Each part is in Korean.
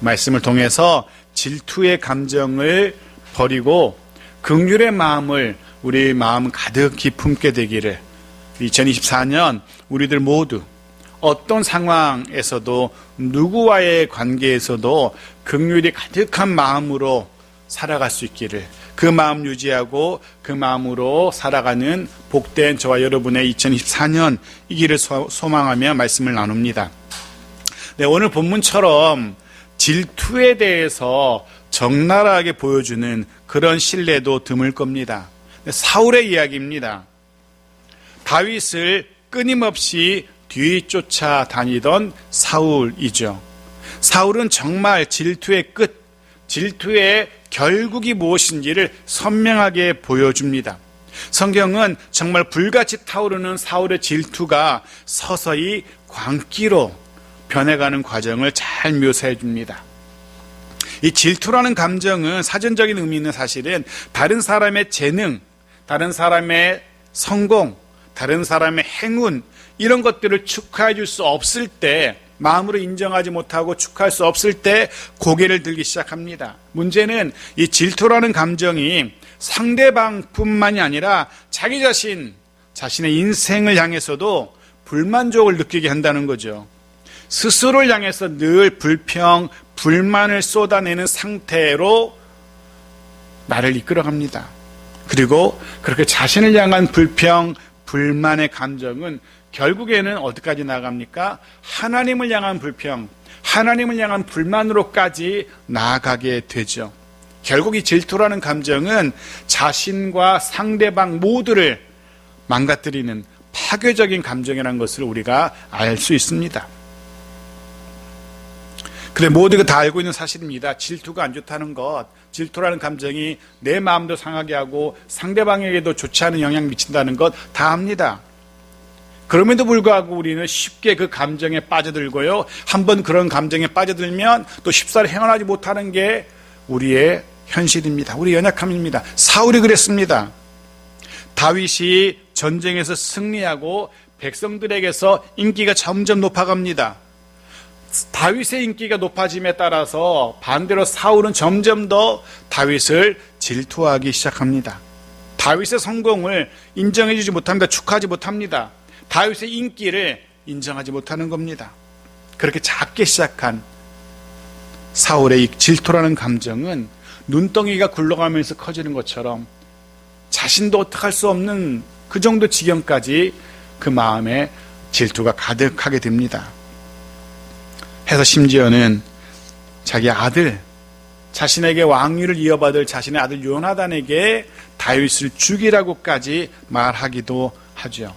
말씀을 통해서 질투의 감정을 버리고 긍휼의 마음을 우리 마음 가득히 품게 되기를 2024년 우리들 모두 어떤 상황에서도 누구와의 관계에서도 긍휼이 가득한 마음으로 살아갈 수 있기를, 그 마음 유지하고 그 마음으로 살아가는 복된 저와 여러분의 2024년 이 길을 소망하며 말씀을 나눕니다. 네, 오늘 본문처럼 질투에 대해서 적나라하게 보여주는 그런 신뢰도 드물 겁니다. 사울의 이야기입니다. 다윗을 끊임없이 뒤쫓아 다니던 사울이죠. 사울은 정말 질투의 끝, 질투의 결국이 무엇인지를 선명하게 보여줍니다. 성경은 정말 불같이 타오르는 사울의 질투가 서서히 광기로 변해가는 과정을 잘 묘사해 줍니다. 이 질투라는 감정은 사전적인 의미는 사실은 다른 사람의 재능, 다른 사람의 성공, 다른 사람의 행운, 이런 것들을 축하해 줄 수 없을 때, 마음으로 인정하지 못하고 축하할 수 없을 때 고개를 들기 시작합니다. 문제는 이 질투라는 감정이 상대방뿐만이 아니라 자기 자신의 인생을 향해서도 불만족을 느끼게 한다는 거죠. 스스로를 향해서 늘 불평, 불만을 쏟아내는 상태로 나를 이끌어갑니다. 그리고 그렇게 자신을 향한 불평, 불만의 감정은 결국에는 어디까지 나아갑니까? 하나님을 향한 불평, 하나님을 향한 불만으로까지 나아가게 되죠. 결국 이 질투라는 감정은 자신과 상대방 모두를 망가뜨리는 파괴적인 감정이라는 것을 우리가 알 수 있습니다. 그래, 모두가 다 알고 있는 사실입니다. 질투가 안 좋다는 것, 질투라는 감정이 내 마음도 상하게 하고 상대방에게도 좋지 않은 영향을 미친다는 것 다 압니다. 그럼에도 불구하고 우리는 쉽게 그 감정에 빠져들고요, 한번 그런 감정에 빠져들면 또 쉽사리 헤어나지 못하는 게 우리의 현실입니다. 우리의 연약함입니다. 사울이 그랬습니다. 다윗이 전쟁에서 승리하고 백성들에게서 인기가 점점 높아갑니다. 다윗의 인기가 높아짐에 따라서 반대로 사울은 점점 더 다윗을 질투하기 시작합니다. 다윗의 성공을 인정해주지 못합니다. 축하하지 못합니다. 다윗의 인기를 인정하지 못하는 겁니다. 그렇게 작게 시작한 사울의 이 질투라는 감정은 눈덩이가 굴러가면서 커지는 것처럼 자신도 어떡할 수 없는 그 정도 지경까지 그 마음에 질투가 가득하게 됩니다. 해서 심지어는 자기 아들, 자신에게 왕위를 이어받을 자신의 아들 요나단에게 다윗을 죽이라고까지 말하기도 하죠.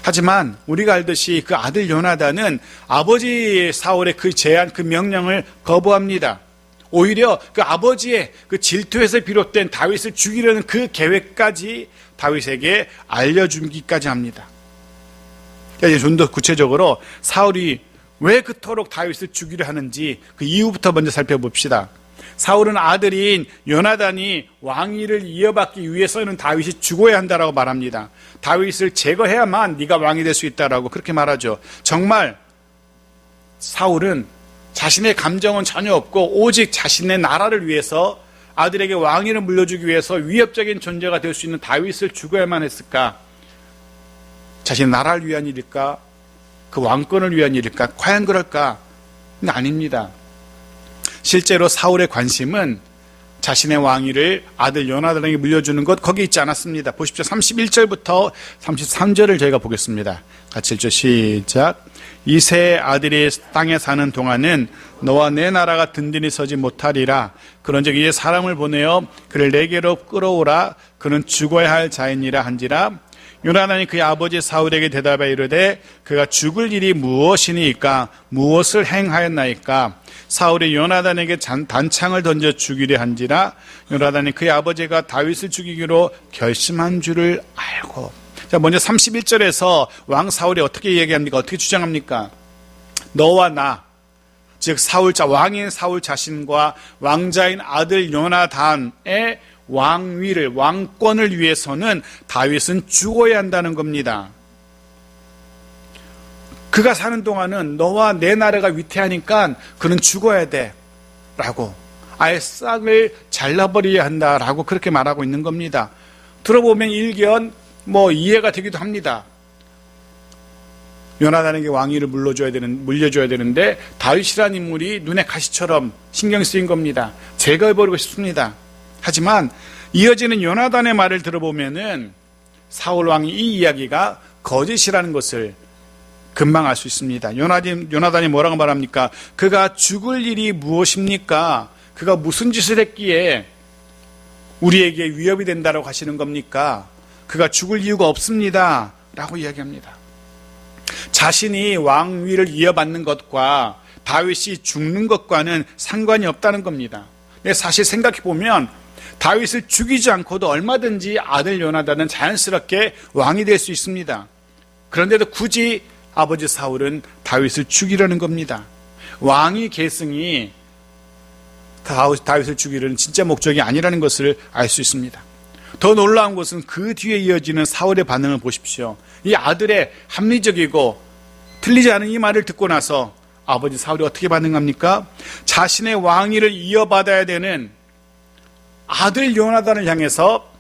하지만 우리가 알듯이 그 아들 요나단은 아버지 사울의 그 제안, 그 명령을 거부합니다. 오히려 그 아버지의 그 질투에서 비롯된 다윗을 죽이려는 그 계획까지 다윗에게 알려주기까지 합니다. 좀 더 구체적으로 사울이 왜 그토록 다윗을 죽이려 하는지 그 이유부터 먼저 살펴봅시다. 사울은 아들인 요나단이 왕위를 이어받기 위해서는 다윗이 죽어야 한다라고 말합니다. 다윗을 제거해야만 네가 왕이 될 수 있다라고 그렇게 말하죠. 정말 사울은 자신의 감정은 전혀 없고 오직 자신의 나라를 위해서, 아들에게 왕위를 물려주기 위해서 위협적인 존재가 될 수 있는 다윗을 죽어야만 했을까? 자신의 나라를 위한 일일까? 그 왕권을 위한 일일까? 과연 그럴까? 아닙니다. 실제로 사울의 관심은 자신의 왕위를 아들 요나단에게 물려주는 것, 거기 있지 않았습니다. 보십시오. 31절부터 33절을 저희가 보겠습니다. 같이 읽죠. 시작. 이새의 아들이 땅에 사는 동안은 너와 내 나라가 든든히 서지 못하리라. 그런즉 이제 사람을 보내어 그를 내게로 끌어오라. 그는 죽어야 할 자이니라 한지라. 요나단이 그의 아버지 사울에게 대답하여 이르되 그가 죽을 일이 무엇이니까? 무엇을 행하였나이까? 사울이 요나단에게 단창을 던져 죽이려 한지라. 요나단이 그의 아버지가 다윗을 죽이기로 결심한 줄을 알고. 자, 먼저 31절에서 왕 사울이 어떻게 얘기합니까? 어떻게 주장합니까? 너와 나, 즉 왕인 사울 자신과 왕자인 아들 요나단의 왕위를, 왕권을 위해서는 다윗은 죽어야 한다는 겁니다. 그가 사는 동안은 너와 내 나라가 위태하니까 그는 죽어야 돼. 라고, 아예 싹을 잘라버려야 한다라고 그렇게 말하고 있는 겁니다. 들어보면 일견 이해가 되기도 합니다. 요나단에게 왕위를 물려줘야 되는데 다윗이라는 인물이 눈에 가시처럼 신경 쓰인 겁니다. 제거해버리고 싶습니다. 하지만 이어지는 요나단의 말을 들어보면은 사울 왕이 이 이야기가 거짓이라는 것을 금방 알 수 있습니다. 요나단이 뭐라고 말합니까? 그가 죽을 일이 무엇입니까? 그가 무슨 짓을 했기에 우리에게 위협이 된다고 하시는 겁니까? 그가 죽을 이유가 없습니다 라고 이야기합니다. 자신이 왕위를 이어받는 것과 다윗이 죽는 것과는 상관이 없다는 겁니다. 사실 생각해보면 다윗을 죽이지 않고도 얼마든지 아들 요나단은 자연스럽게 왕이 될 수 있습니다. 그런데도 굳이 아버지 사울은 다윗을 죽이려는 겁니다. 왕위 계승이 다윗을 죽이려는 진짜 목적이 아니라는 것을 알 수 있습니다. 더 놀라운 것은 그 뒤에 이어지는 사울의 반응을 보십시오. 이 아들의 합리적이고 틀리지 않은 이 말을 듣고 나서 아버지 사울이 어떻게 반응합니까? 자신의 왕위를 이어받아야 되는 아들 요나단을 향해서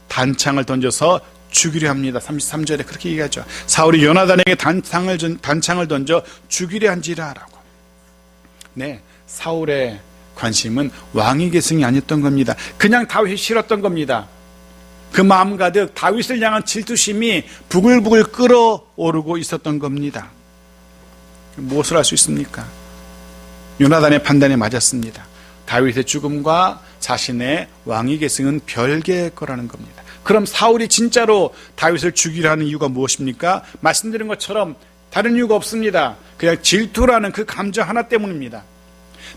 단창을 던져서 죽이려 합니다. 33절에 그렇게 얘기하죠. 사울이 요나단에게 단창을 던져 죽이려 한지라라고. 네, 사울의 관심은 왕위 계승이 아니었던 겁니다. 그냥 다윗이 싫었던 겁니다. 그 마음 가득 다윗을 향한 질투심이 부글부글 끓어오르고 있었던 겁니다. 무엇을 할 수 있습니까? 요나단의 판단에 맞았습니다. 다윗의 죽음과 자신의 왕위 계승은 별개의 거라는 겁니다. 그럼 사울이 진짜로 다윗을 죽이려 하는 이유가 무엇입니까? 말씀드린 것처럼 다른 이유가 없습니다. 그냥 질투라는 그 감정 하나 때문입니다.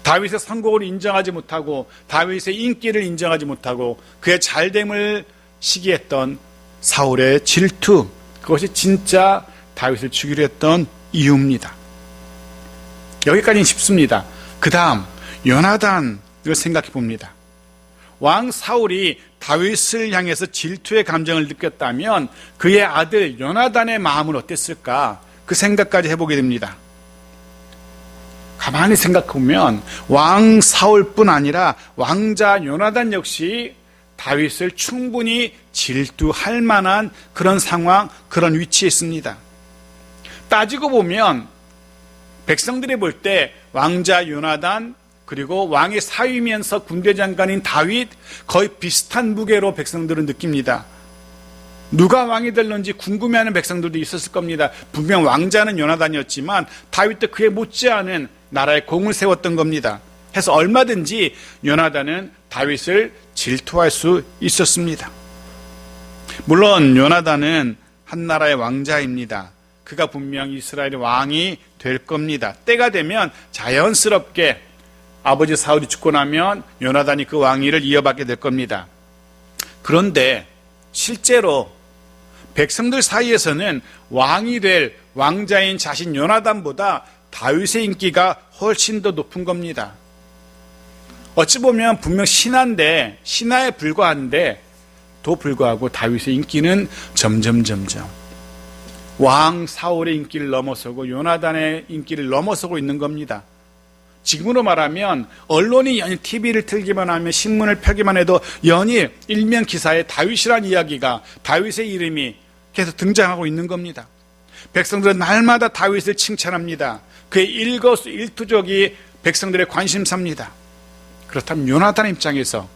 다윗의 성공을 인정하지 못하고 다윗의 인기를 인정하지 못하고 그의 잘됨을 시기했던 사울의 질투, 그것이 진짜 다윗을 죽이려 했던 이유입니다. 여기까지는 쉽습니다. 그 다음 요나단을 생각해 봅니다. 왕 사울이 다윗을 향해서 질투의 감정을 느꼈다면 그의 아들 요나단의 마음은 어땠을까? 그 생각까지 해보게 됩니다. 가만히 생각해보면 왕 사울뿐 아니라 왕자 요나단 역시 다윗을 충분히 질투할 만한 그런 상황, 그런 위치에 있습니다. 따지고 보면 백성들이 볼 때 왕자 요나단 그리고 왕의 사위면서 군대 장관인 다윗 거의 비슷한 무게로 백성들은 느낍니다. 누가 왕이 될는지 궁금해하는 백성들도 있었을 겁니다. 분명 왕자는 요나단이었지만 다윗도 그에 못지않은 나라의 공을 세웠던 겁니다. 해서 얼마든지 요나단은 다윗을 질투할 수 있었습니다. 물론 요나단은 한 나라의 왕자입니다. 그가 분명 이스라엘의 왕이 될 겁니다. 때가 되면 자연스럽게 아버지 사울이 죽고 나면 요나단이 그 왕위를 이어받게 될 겁니다. 그런데 실제로 백성들 사이에서는 왕이 될 왕자인 자신 요나단보다 다윗의 인기가 훨씬 더 높은 겁니다. 어찌 보면 분명 신하에 불과한데 도 불구하고 다윗의 인기는 점점 왕 사울의 인기를 넘어서고 요나단의 인기를 넘어서고 있는 겁니다. 지금으로 말하면 언론이 연일 TV를 틀기만 하면 신문을 펴기만 해도 연일 일면 기사에 다윗이라는 이야기가, 다윗의 이름이 계속 등장하고 있는 겁니다. 백성들은 날마다 다윗을 칭찬합니다. 그의 일거수일투족이 백성들의 관심사입니다. 그렇다면 요나단의 입장에서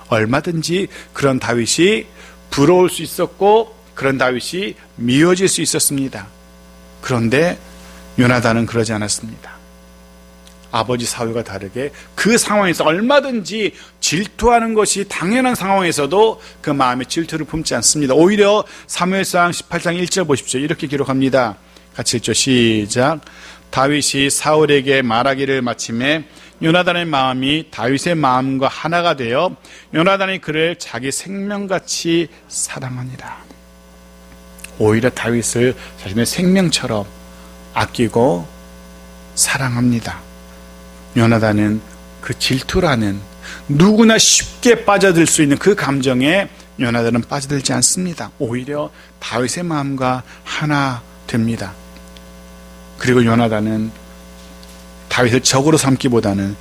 얼마든지 그런 다윗이 부러울 수 있었고 그런 다윗이 미워질 수 있었습니다. 그런데 요나단은 그러지 않았습니다. 아버지 사울과 다르게 그 상황에서 얼마든지 질투하는 것이 당연한 상황에서도 그 마음에 질투를 품지 않습니다. 오히려 사무엘상 18장 1절 보십시오. 이렇게 기록합니다. 같이 읽죠. 시작. 다윗이 사울에게 말하기를 마침에 요나단의 마음이 다윗의 마음과 하나가 되어 요나단이 그를 자기 생명같이 사랑하니라. 오히려 다윗을 자신의 생명처럼 아끼고 사랑합니다. 요나단은 그 질투라는 누구나 쉽게 빠져들 수 있는 그 감정에 요나단은 빠져들지 않습니다. 오히려 다윗의 마음과 하나 됩니다. 그리고 요나단은 다윗을 적으로 삼기보다는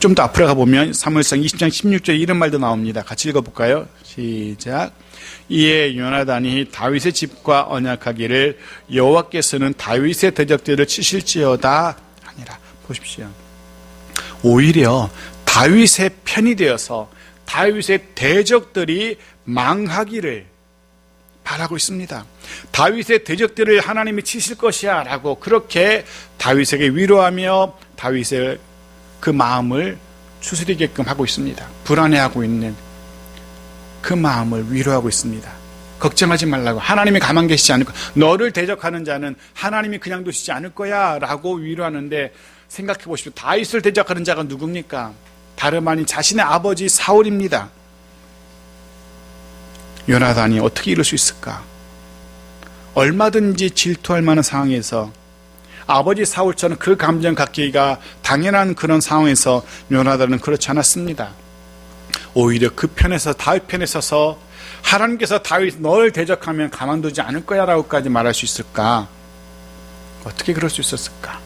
좀 더 앞으로 가보면 사무엘상 20장 16절에 이런 말도 나옵니다. 같이 읽어볼까요? 시작. 이에 요나단이 다윗의 집과 언약하기를 여호와께서는 다윗의 대적들을 치실지어다 하니라. 보십시오. 오히려 다윗의 편이 되어서 다윗의 대적들이 망하기를 바라고 있습니다. 다윗의 대적들을 하나님이 치실 것이야 라고 그렇게 다윗에게 위로하며 다윗의 그 마음을 추스리게끔 하고 있습니다. 불안해하고 있는 그 마음을 위로하고 있습니다. 걱정하지 말라고, 하나님이 가만 계시지 않을 거야, 너를 대적하는 자는 하나님이 그냥 두시지 않을 거야 라고 위로하는데, 생각해 보십시오. 다윗을 대적하는 자가 누굽니까? 다름 아닌 자신의 아버지 사울입니다. 요나단이 어떻게 이럴 수 있을까? 얼마든지 질투할 만한 상황에서, 아버지 사울처럼 그 감정 갖기가 당연한 그런 상황에서 요나단은 그렇지 않았습니다. 오히려 그 편에서, 다윗 편에 서서 하나님께서 다윗 너를 대적하면 가만두지 않을 거야 라고까지 말할 수 있을까? 어떻게 그럴 수 있었을까?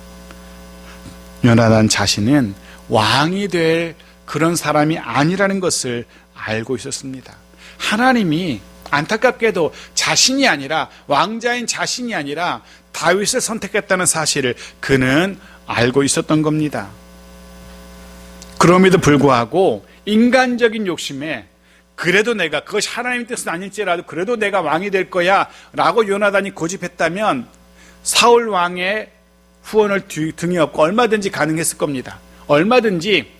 요나단 자신은 왕이 될 그런 사람이 아니라는 것을 알고 있었습니다. 하나님이 안타깝게도 자신이 아니라, 왕자인 자신이 아니라 다윗을 선택했다는 사실을 그는 알고 있었던 겁니다. 그럼에도 불구하고 인간적인 욕심에 그래도 내가, 그것이 하나님의 뜻은 아닐지라도 그래도 내가 왕이 될 거야 라고 요나단이 고집했다면 사울 왕의 후원을 등에 업고 얼마든지 가능했을 겁니다. 얼마든지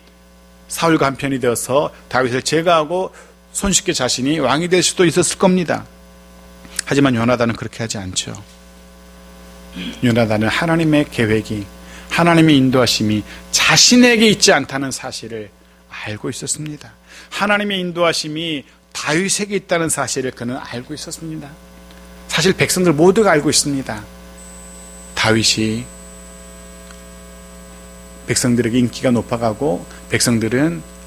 사울과 한편이 되어서 다윗을 제거하고 손쉽게 자신이 왕이 될 수도 있었을 겁니다. 하지만 요나단은 그렇게 하지 않죠. 요나단은 하나님의 계획이, 하나님의 인도하심이 자신에게 있지 않다는 사실을 알고 있었습니다. 하나님의 인도하심이 다윗에게 있다는 사실을 그는 알고 있었습니다. 사실 백성들 모두가 알고 있습니다. 다윗이 백성들에게 인기가 높아가고 백성들은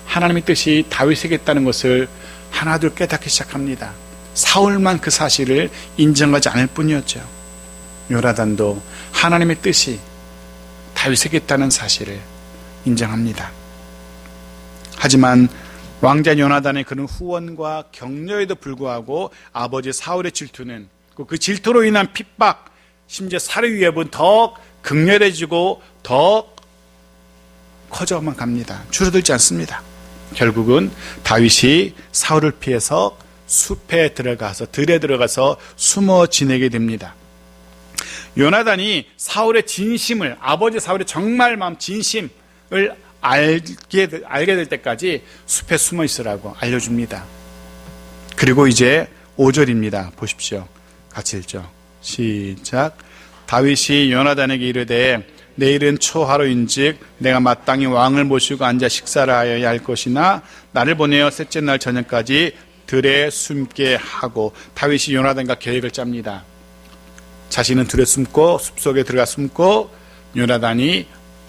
하나님의 뜻이 다윗에게 있다는 것을 하나둘 깨닫기 시작합니다. 사울만 그 사실을 인정하지 않을 뿐이었죠. 요나단도 하나님의 뜻이 다윗에게 있다는 사실을 인정합니다. 하지만 왕자 요나단의 그런 후원과 격려에도 불구하고 아버지 사울의 질투는, 그 질투로 인한 핍박, 심지어 살해 위협은 더 극렬해지고 더 커져만 갑니다. 줄어들지 않습니다. 결국은 다윗이 사울을 피해서 숲에 들어가서, 들에 들어가서 숨어 지내게 됩니다. 요나단이 사울의 진심을, 아버지 사울의 정말 마음, 진심을 알게 될 때까지 숲에 숨어 있으라고 알려줍니다. 그리고 이제 5절입니다. 보십시오. 같이 읽죠. 시작. 다윗이 요나단에게 이르되 내일은 초하루인즉 내가 마땅히 왕을 모시고 앉아 식사를 하여야 할 것이나 나를 보내어 셋째 날 저녁까지 들에 숨게 하고, 다윗이 요나단과 계획을 짭니다. 자신은 들에 숨고 숲속에 들어가 숨고 요나단이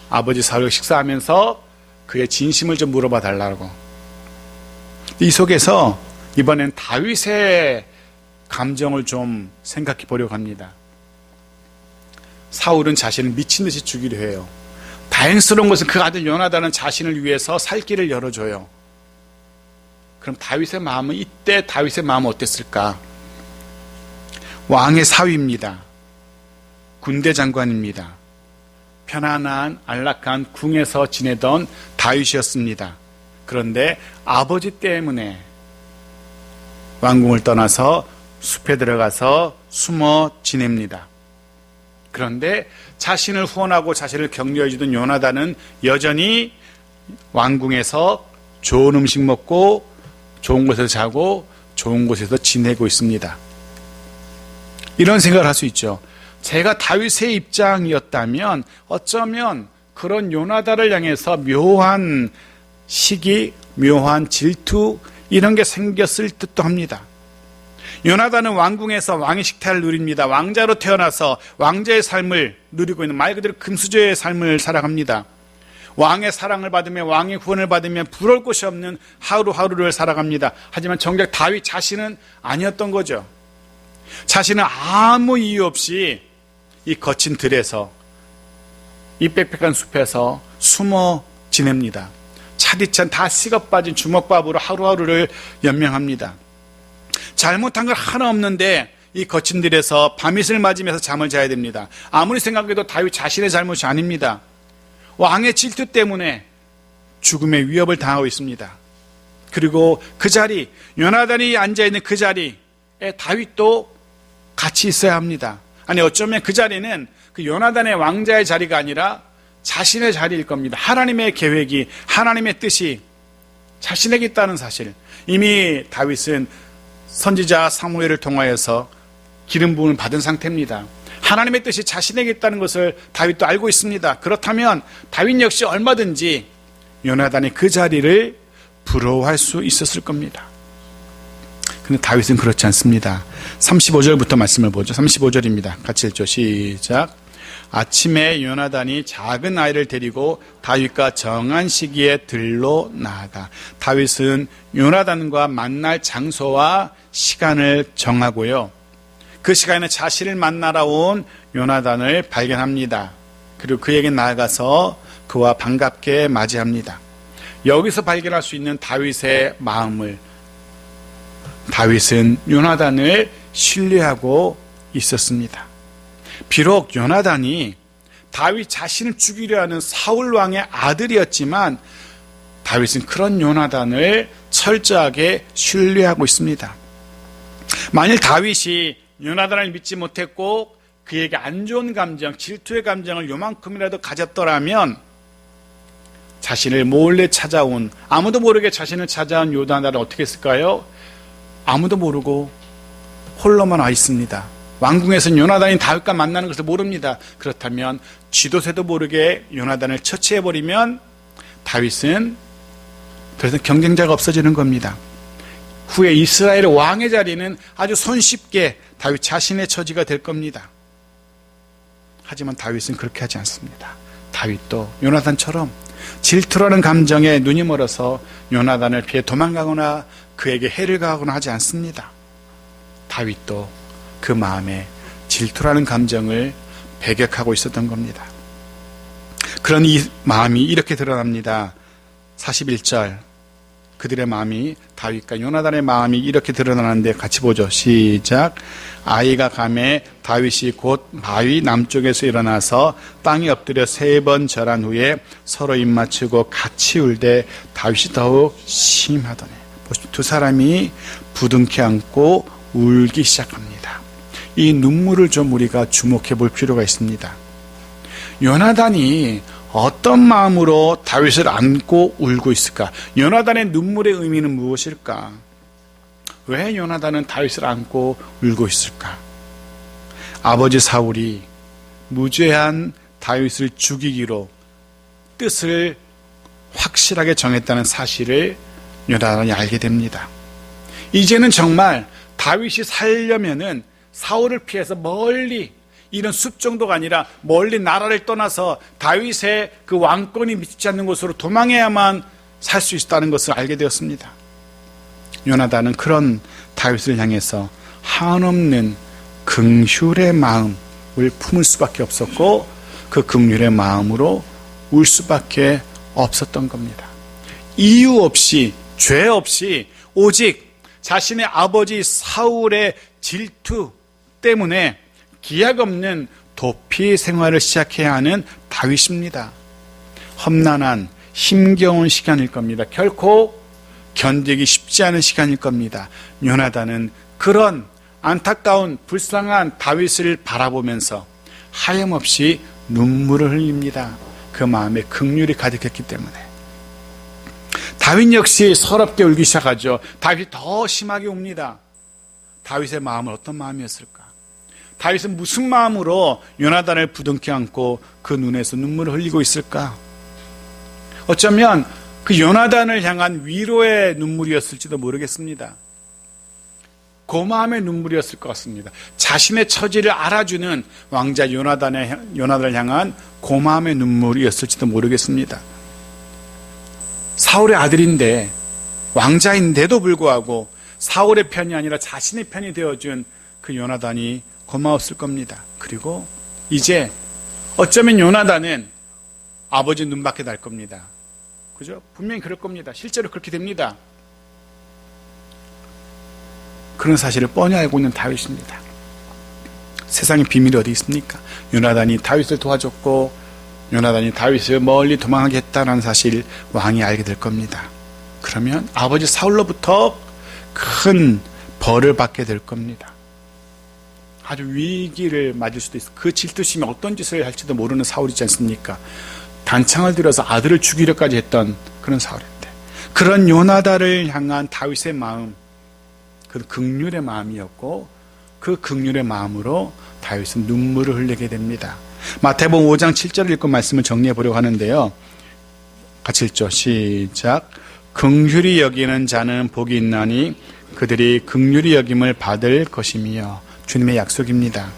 아버지 사울과 식사하면서 그의 진심을 좀 물어봐 달라고. 이 속에서 이번엔 다윗의 감정을 좀 생각해 보려고 합니다. 사울은 자신을 미친 듯이 죽이려 해요. 다행스러운 것은 그 아들 요나단은 자신을 위해서 살 길을 열어줘요. 그럼 다윗의 마음은, 이때 다윗의 마음은 어땠을까? 왕의 사위입니다. 군대 장관입니다. 편안한 안락한 궁에서 지내던 다윗이었습니다. 그런데 아버지 때문에 왕궁을 떠나서 숲에 들어가서 숨어 지냅니다. 그런데 자신을 후원하고 자신을 격려해 주던 요나단은 여전히 왕궁에서 좋은 음식 먹고 좋은 곳에서 자고 좋은 곳에서 지내고 있습니다. 이런 생각을 할 수 있죠. 제가 다윗의 입장이었다면 어쩌면 그런 요나단을 향해서 묘한 시기, 묘한 질투, 이런 게 생겼을 듯도 합니다. 요나단은 왕궁에서 왕의 식탁을 누립니다. 왕자로 태어나서 왕자의 삶을 누리고 있는, 말 그대로 금수저의 삶을 살아갑니다. 왕의 사랑을 받으며 왕의 구원을 받으며 부러울 곳이 없는 하루하루를 살아갑니다. 하지만 정작 다윗 자신은 아니었던 거죠. 자신은 아무 이유 없이 이 거친 들에서, 이 빽빽한 숲에서 숨어 지냅니다. 차디찬 다 식어 빠진 주먹밥으로 하루하루를 연명합니다. 잘못한 걸 하나 없는데 이 거친 들에서 밤이슬 맞으면서 잠을 자야 됩니다. 아무리 생각해도 다윗 자신의 잘못이 아닙니다. 왕의 질투 때문에 죽음의 위협을 당하고 있습니다. 그리고 그 자리, 요나단이 앉아있는 그 자리에 다윗도 같이 있어야 합니다. 아니 어쩌면 그 자리는 그 요나단의 왕자의 자리가 아니라 자신의 자리일 겁니다. 하나님의 계획이, 하나님의 뜻이 자신에게 있다는 사실. 이미 다윗은 선지자 사무엘을 통하여서 기름 부음을 받은 상태입니다. 하나님의 뜻이 자신에게 있다는 것을 다윗도 알고 있습니다. 그렇다면 다윗 역시 얼마든지 요나단의 그 자리를 부러워할 수 있었을 겁니다. 그런데 다윗은 그렇지 않습니다. 35절부터 말씀을 보죠. 35절입니다. 같이 읽죠. 시작. 아침에 요나단이 작은 아이를 데리고 다윗과 정한 시기에 들로 나아가. 다윗은 요나단과 만날 장소와 시간을 정하고요. 그 시간에 자신을 만나러 온 요나단을 발견합니다. 그리고 그에게 나아가서 그와 반갑게 맞이합니다. 여기서 발견할 수 있는 다윗의 마음을, 다윗은 요나단을 신뢰하고 있었습니다. 비록 요나단이 다윗 자신을 죽이려 하는 사울 왕의 아들이었지만 다윗은 그런 요나단을 철저하게 신뢰하고 있습니다. 만일 다윗이 요나단을 믿지 못했고 그에게 안 좋은 감정, 질투의 감정을 요만큼이라도 가졌더라면 자신을 몰래 찾아온, 아무도 모르게 자신을 찾아온 요나단을 어떻게 했을까요? 아무도 모르고 홀로만 와 있습니다. 왕궁에서는 요나단이 다윗과 만나는 것을 모릅니다. 그렇다면 쥐도새도 모르게 요나단을 처치해버리면 다윗은 더 이상 경쟁자가 없어지는 겁니다. 후에 이스라엘 왕의 자리는 아주 손쉽게 다윗 자신의 처지가 될 겁니다. 하지만 다윗은 그렇게 하지 않습니다. 다윗도 요나단처럼 질투라는 감정에 눈이 멀어서 요나단을 피해 도망가거나 그에게 해를 가하거나 하지 않습니다. 다윗도 그 마음에 질투라는 감정을 배격하고 있었던 겁니다. 그런 이 마음이 이렇게 드러납니다. 41절. 그들의 마음이, 다윗과 요나단의 마음이 이렇게 드러나는데 같이 보죠. 시작. 아이가 가매 다윗이 곧 바위 남쪽에서 일어나서 땅에 엎드려 3번 절한 후에 서로 입맞추고 같이 울되 다윗이 더욱 심하더니. 두 사람이 부둥켜 안고 울기 시작합니다. 이 눈물을 좀 우리가 주목해 볼 필요가 있습니다. 요나단이 어떤 마음으로 다윗을 안고 울고 있을까? 요나단의 눈물의 의미는 무엇일까? 왜 요나단은 다윗을 안고 울고 있을까? 아버지 사울이 무죄한 다윗을 죽이기로 뜻을 확실하게 정했다는 사실을 요나단이 알게 됩니다. 이제는 정말 다윗이 살려면은 사울을 피해서 멀리, 이런 숲 정도가 아니라 멀리 나라를 떠나서 다윗의 그 왕권이 미치지 않는 곳으로 도망해야만 살 수 있다는 것을 알게 되었습니다. 요나단은 그런 다윗을 향해서 한없는 긍휼의 마음을 품을 수밖에 없었고 그 긍휼의 마음으로 울 수밖에 없었던 겁니다. 이유 없이, 죄 없이 오직 자신의 아버지 사울의 질투 때문에 기약 없는 도피 생활을 시작해야 하는 다윗입니다. 험난한 힘겨운 시간일 겁니다. 결코 견디기 쉽지 않은 시간일 겁니다. 요나단은 그런 안타까운 불쌍한 다윗을 바라보면서 하염없이 눈물을 흘립니다. 그 마음에 긍휼이 가득했기 때문에. 다윗 역시 서럽게 울기 시작하죠. 다윗이 더 심하게 웁니다. 다윗의 마음은 어떤 마음이었을까? 다윗은 무슨 마음으로 요나단을 부둥켜 안고 그 눈에서 눈물을 흘리고 있을까? 어쩌면 그 요나단을 향한 위로의 눈물이었을지도 모르겠습니다. 고마움의 눈물이었을 것 같습니다. 자신의 처지를 알아주는 왕자 요나단을 향한 고마움의 눈물이었을지도 모르겠습니다. 사울의 아들인데, 왕자인데도 불구하고 사울의 편이 아니라 자신의 편이 되어준 그 요나단이 고마웠을 겁니다. 그리고 이제 어쩌면 요나단은 아버지 눈밖에 날 겁니다. 그죠? 분명히 그럴 겁니다. 실제로 그렇게 됩니다. 그런 사실을 뻔히 알고 있는 다윗입니다. 세상에 비밀이 어디 있습니까? 요나단이 다윗을 도와줬고 요나단이 다윗을 멀리 도망하게 했다는 사실 왕이 알게 될 겁니다. 그러면 아버지 사울로부터 큰 벌을 받게 될 겁니다. 아주 위기를 맞을 수도 있어요. 그 질투심이 어떤 짓을 할지도 모르는 사울이지 않습니까? 단창을 들여서 아들을 죽이려까지 했던 그런 사울인데, 그런 요나단을 향한 다윗의 마음, 그 긍휼의 마음이었고, 그 긍휼의 마음으로 다윗은 눈물을 흘리게 됩니다. 마태복음 5장 7절을 읽고 말씀을 정리해 보려고 하는데요. 같이 읽죠. 시작. 긍휼히 여기는 자는 복이 있나니 그들이 긍휼히 여김을 받을 것이며. 주님의 약속입니다.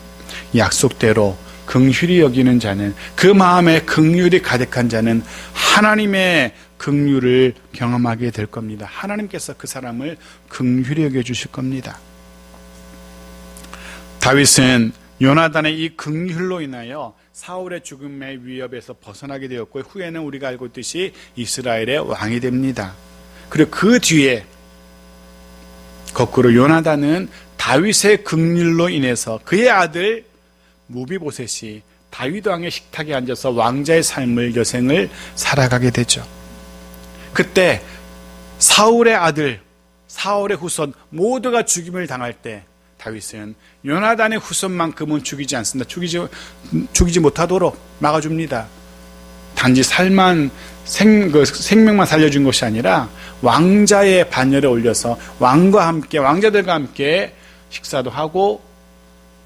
약속대로 긍휼히 여기는 자는, 그 마음에 긍휼이 가득한 자는 하나님의 긍휼을 경험하게 될 겁니다. 하나님께서 그 사람을 긍휼히 여겨주실 겁니다. 다윗은 요나단의 이 긍휼로 인하여 사울의 죽음의 위협에서 벗어나게 되었고, 후에는 우리가 알고 있듯이 이스라엘의 왕이 됩니다. 그리고 그 뒤에 거꾸로 요나단은 다윗의 긍휼로 인해서 그의 아들 무비보셋이 다윗 왕의 식탁에 앉아서 왕자의 삶을, 여생을 살아가게 되죠. 그때 사울의 아들, 사울의 후손 모두가 죽임을 당할 때 다윗은 요나단의 후손만큼은 죽이지 않습니다. 죽이지 못하도록 막아줍니다. 단지 생명만 살려준 것이 아니라 왕자의 반열에 올려서 왕자들과 함께 식사도 하고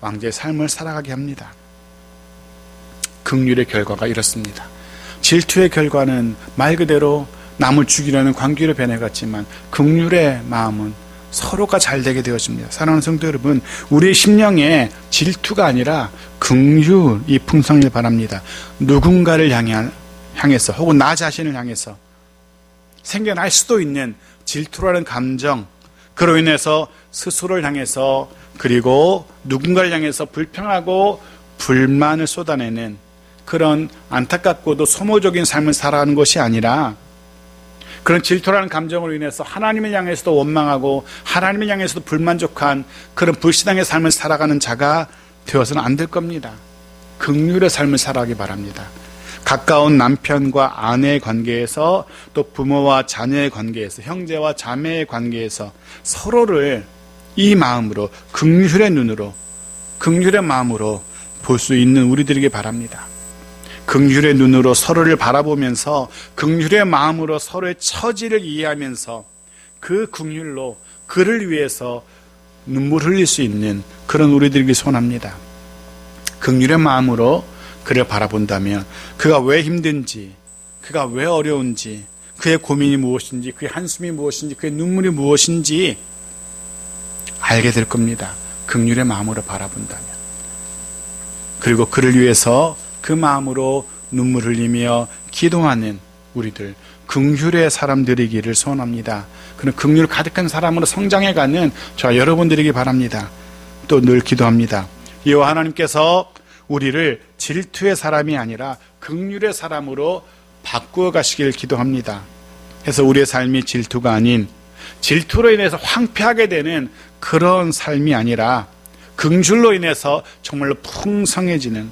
왕자의 삶을 살아가게 합니다. 긍휼의 결과가 이렇습니다. 질투의 결과는 말 그대로 남을 죽이려는 광기로 변해갔지만, 긍휼의 마음은 서로가 잘 되게 되어집니다. 사랑하는 성도 여러분, 우리의 심령에 질투가 아니라 긍휼이 풍성하길 바랍니다. 누군가를 향해서 혹은 나 자신을 향해서 생겨날 수도 있는 질투라는 감정, 그로 인해서 스스로를 향해서 그리고 누군가를 향해서 불평하고 불만을 쏟아내는 그런 안타깝고도 소모적인 삶을 살아가는 것이 아니라, 그런 질투라는 감정으로 인해서 하나님을 향해서도 원망하고 하나님을 향해서도 불만족한 그런 불신앙의 삶을 살아가는 자가 되어서는 안 될 겁니다. 긍휼의 삶을 살아가기 바랍니다. 가까운 남편과 아내의 관계에서, 또 부모와 자녀의 관계에서, 형제와 자매의 관계에서 서로를 이 마음으로, 긍휼의 눈으로, 긍휼의 마음으로 볼 수 있는 우리들에게 바랍니다. 긍휼의 눈으로 서로를 바라보면서 긍휼의 마음으로 서로의 처지를 이해하면서 그 긍휼로 그를 위해서 눈물 흘릴 수 있는 그런 우리들에게 소원합니다. 긍휼의 마음으로 그를 바라본다면 그가 왜 힘든지, 그가 왜 어려운지, 그의 고민이 무엇인지, 그의 한숨이 무엇인지, 그의 눈물이 무엇인지 알게 될 겁니다. 긍휼의 마음으로 바라본다면. 그리고 그를 위해서 그 마음으로 눈물 흘리며 기도하는 우리들, 긍휼의 사람들이기를 소원합니다. 그런 긍휼 가득한 사람으로 성장해가는 저와 여러분들이기 바랍니다. 또 늘 기도합니다. 여호와 하나님께서 우리를 질투의 사람이 아니라 긍휼의 사람으로 바꾸어 가시길 기도합니다. 그래서 우리의 삶이 질투가 아닌, 질투로 인해서 황폐하게 되는 그런 삶이 아니라 긍휼로 인해서 정말로 풍성해지는,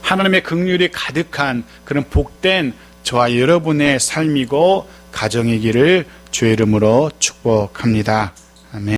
하나님의 긍휼이 가득한 그런 복된 저와 여러분의 삶이고 가정이기를 주의 이름으로 축복합니다. 아멘.